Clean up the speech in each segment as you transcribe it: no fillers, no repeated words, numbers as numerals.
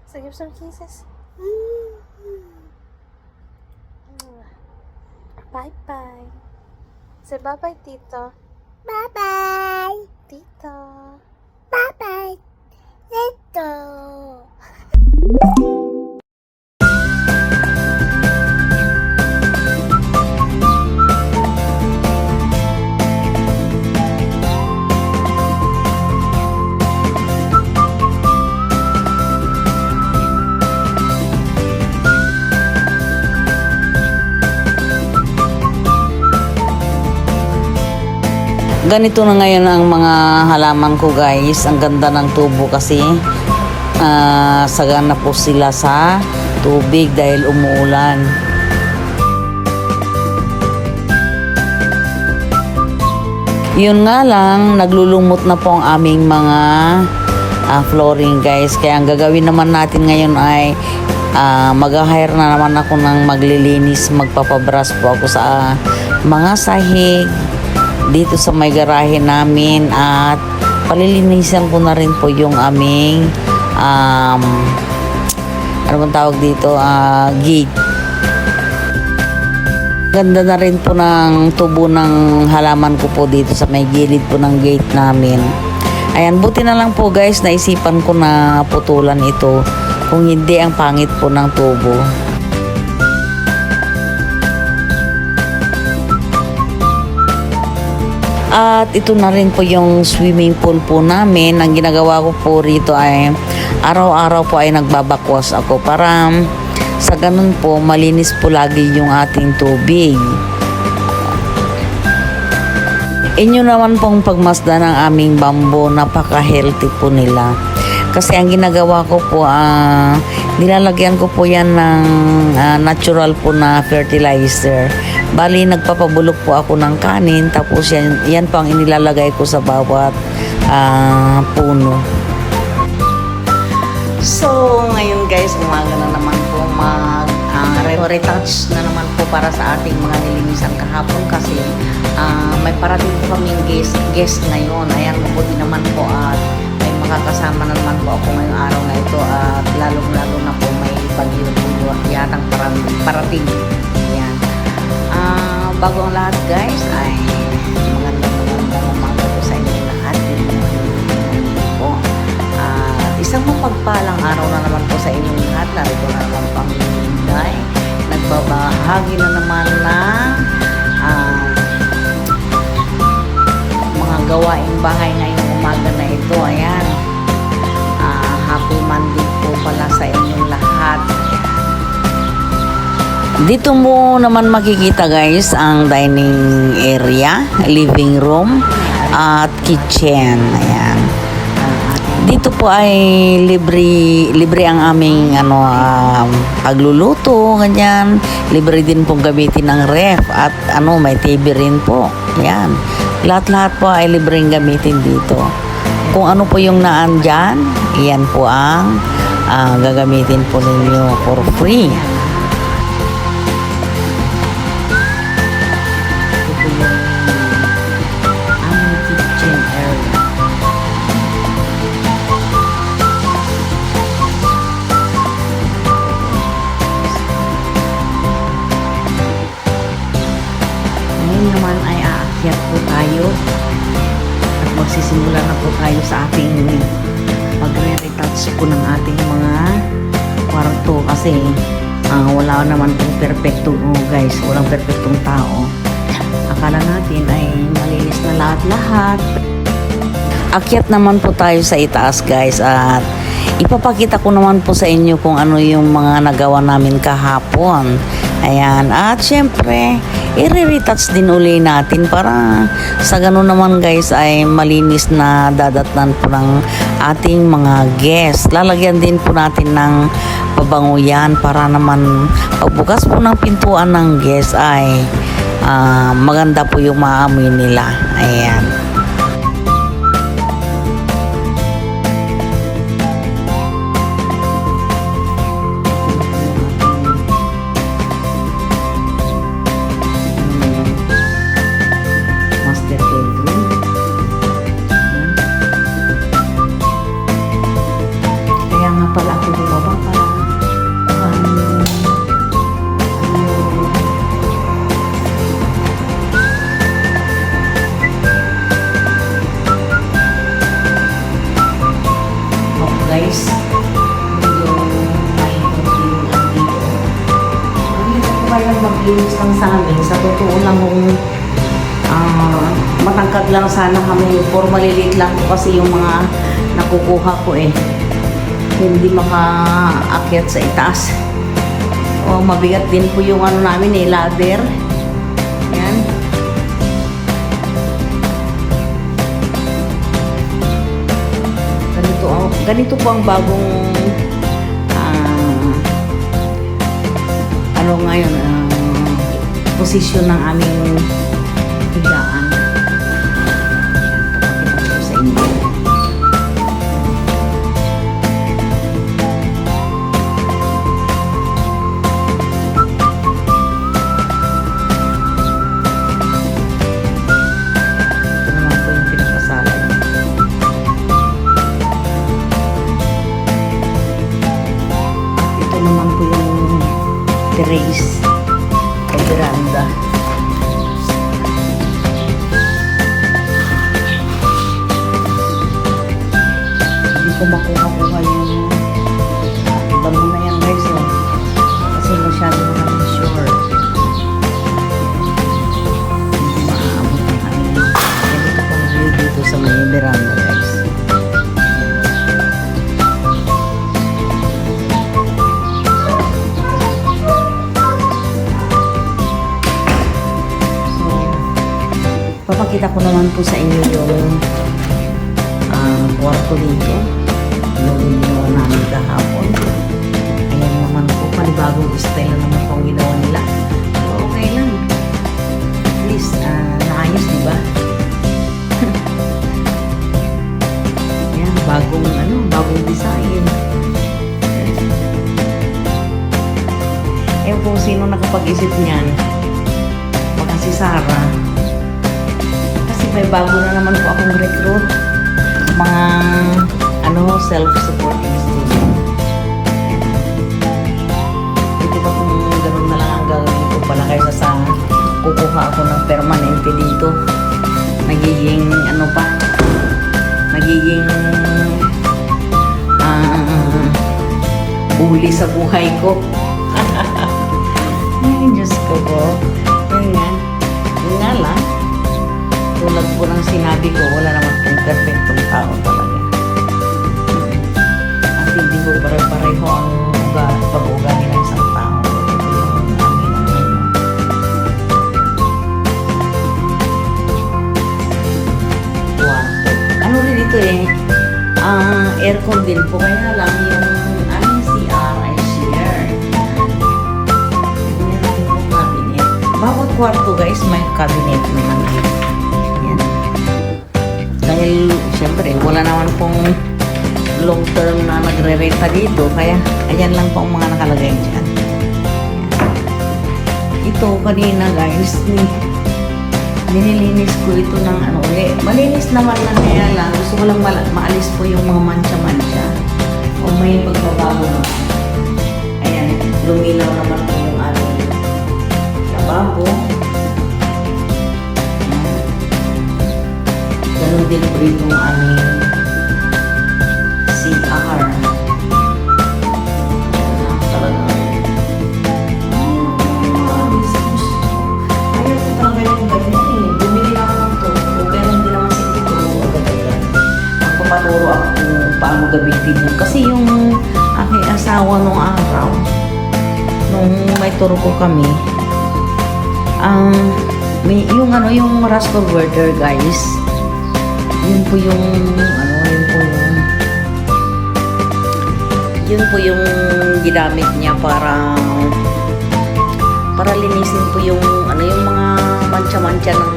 So give some kisses. Bye-bye. Say bye-bye, Tito. Bye-bye. Tito. Bye-bye. Tito. Ganito na ngayon ang mga halaman ko, guys. Ang ganda ng tubo kasi sagana po sila sa tubig dahil umuulan. Yun nga lang, naglulumot na po ang aming mga flooring, guys. Kaya ang gagawin naman natin ngayon ay mag-hire na naman ako ng maglilinis. Magpapabras po ako sa mga sahig dito sa may garahe namin at palilinisan ko na rin po yung aming ano bang tawag dito, gate. Ganda na rin po ng tubo ng halaman ko po dito sa may gilid po ng gate namin. Ayan, buti na lang po, guys, naisipan ko na putulan ito, kung hindi ang pangit po ng tubo. At ito na rin po yung swimming pool po namin. Ang ginagawa ko po rito ay araw-araw po ay nagbabakwas ako para sa ganun po malinis po lagi yung ating tubig. Inyo naman pong pagmasdan ng aming bamboo, napaka-healthy po nila. Kasi ang ginagawa ko po, nilalagyan ko po yan ng natural po na fertilizer. Bali, nagpapabulok po ako ng kanin, tapos yan po ang inilalagay ko sa bawat puno. So, ngayon, guys, umaga na naman po retouch na naman po para sa ating mga nilinisan kahapon kasi may parating po kaming guest ngayon. Ayan, mabuti naman po at may makakasama na naman po ako ngayong araw na ito at lalong-lalo na po may bagyo po yatang parating. Ayan. Bago ang lahat, guys, ay magandang umaga po sa inyo lahat. Po. Isang mapagpalang araw na naman po sa inyong lahat. Narito na naman po ang Hinday. Nagbabahagi na naman ng mga gawaing bahay ngayong umaga na ito. Ayan. Happy Monday po pala sa inyong lahat. Dito mo naman makikita, guys, ang dining area, living room at kitchen. Ayan. Dito po ay libre ang aming pagluluto, ganyan. Libre din pong gamitin ng ref at may TV rin po. Ayan. Lahat-lahat po ay libreng gamitin dito. Kung ano po yung naandyan, iyan po ang gagamitin po ninyo for free. Naman ay aakyat po tayo at magsisimula na po tayo sa ating pagre-retouch po ng ating mga kwarto kasi wala naman pong perfecto, guys, walang perfectong tao. Akala natin ay malinis na lahat-lahat. Akyat naman po tayo sa itaas, guys, at ipapakita ko naman po sa inyo kung ano yung mga nagawa namin kahapon. Ayan, at syempre i-retouch din uli natin para sa ganun naman, guys, ay malinis na dadatnan po ng ating mga guests. Lalagyan din po natin ng pabango yan para naman pagbukas po ng pintuan ng guests ay maganda po yung maamoy nila. Ayan. pala ako bumaba para kuhanin guys, medyo may konting dito. Hindi ko kayang maglinis lang sa amin. Sa totoo lang kung matangkad lang sana kami. For maliliit lang po kasi yung mga nakukuha ko eh. Hindi makaakyat sa itaas. O mabigat din po yung ano namin eh, ladder. Yan. Ganito po ang bagong ano ngayon posisyon ng aming higaan. Papakita ko sa inyo. Ito naman po yung pinakasalan. Ito naman po yung terrace o veranda. Hindi ko makuha-kuha yung damo na yan guys oh. Kasi masyado na kami sure. Hindi maaabot na kami. Ganito pang view dito sa may veranda guys. Papakita ko naman po sa inyo yung kwarto dito. Yung ginawa namin kahapon. Ayan naman po, panibagong style na naman po ang ginawa nila. So, okay lang. At least, naayos, diba? Ayan, bagong design. Ewan kung sino nakapag-isip niyan. Baka si Sarah. May bago na naman po akong recruit. Mga self-supporting student. Hindi ba kung gano'n na lang ang gagawin ko pala kaysa sa kukuha ako ng permanente dito. Nagiging nagiging uli sa buhay ko. Ay, Diyos ko po. Yun nga lang. Tulad po ng sinabi ko, wala naman pong perfectong tao talaga. At hindi ko pare-pareho ang pag-ugali ng isang tao. Ito yung amin ang ngayon. Kwarto. Ano rin ito eh? Aircon din po. Kaya lang yung aming CR ay share. Meron din pong cabinet. Bawat kwarto guys, may cabinet naman dito. Dahil, syempre, wala naman pong long term na nagre-renta dito. Kaya, ayan lang po ang mga nakalagay dyan. Ito, kanina guys, nililinis ko ito ng ulit. Malinis naman na kaya lang. Gusto ko lang maalis po yung mga mancha-mancha. O may pagbabago naman. Ayan, luminaw naman po yung aming lababo. Ganun din po itong aming CR. Talagang ayaw ko talaga yung ganyan eh. Bumili ako nito. Pero hindi naman siguro agad-agad. Magpapaturo ako kung paano gamitin yun. Kasi yung aking asawa nung araw, nung may turo ko kami, yung rascal welder guys, yun po yung ginamit niya para linisin po yung mga mancha-mancha ng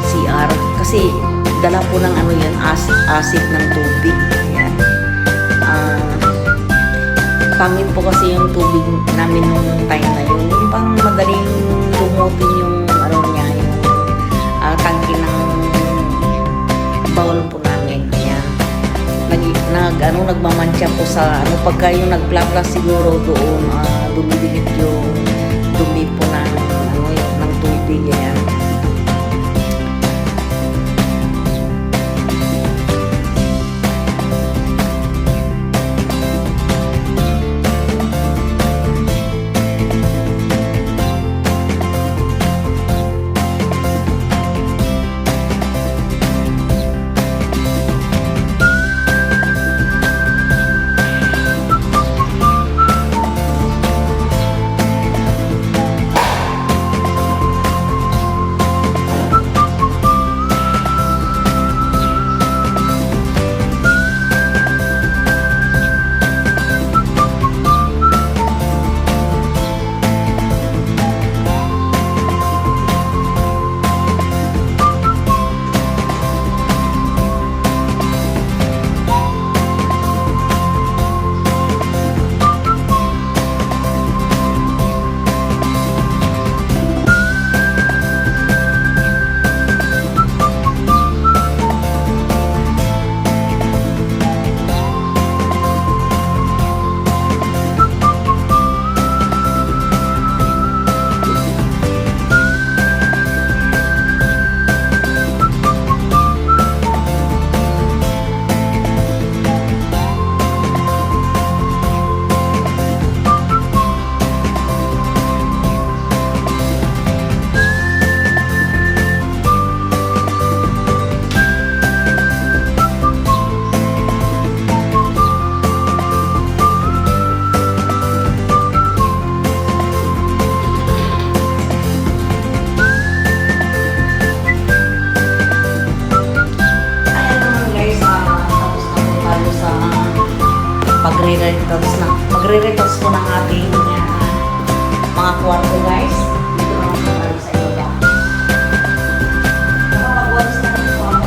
CR kasi dala po ng yan, acid ng tubig. Ayan. Pangit po kasi yung tubig namin nung time na yun. Yung pang madaling lumutin yung niya, yung tangke ng bowl po namin. Ayan. nagmamantya po sa pagka yung nagplaplas siguro doon, dumidikit yung dumi po ng tubig, yan. Magre-retouch po ng ating mga kwarto, guys. Dito naman po tayo sa iba. Nakapagwalis na rin po ang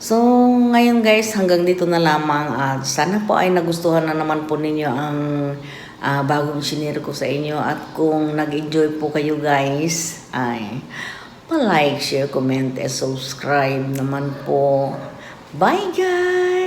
So, ngayon guys, hanggang dito na lamang at sana po ay nagustuhan na naman po ninyo ang bagong shinare ko sa inyo at kung nag-enjoy po kayo guys, ay pa-like, share, comment, and subscribe naman po. Bye guys!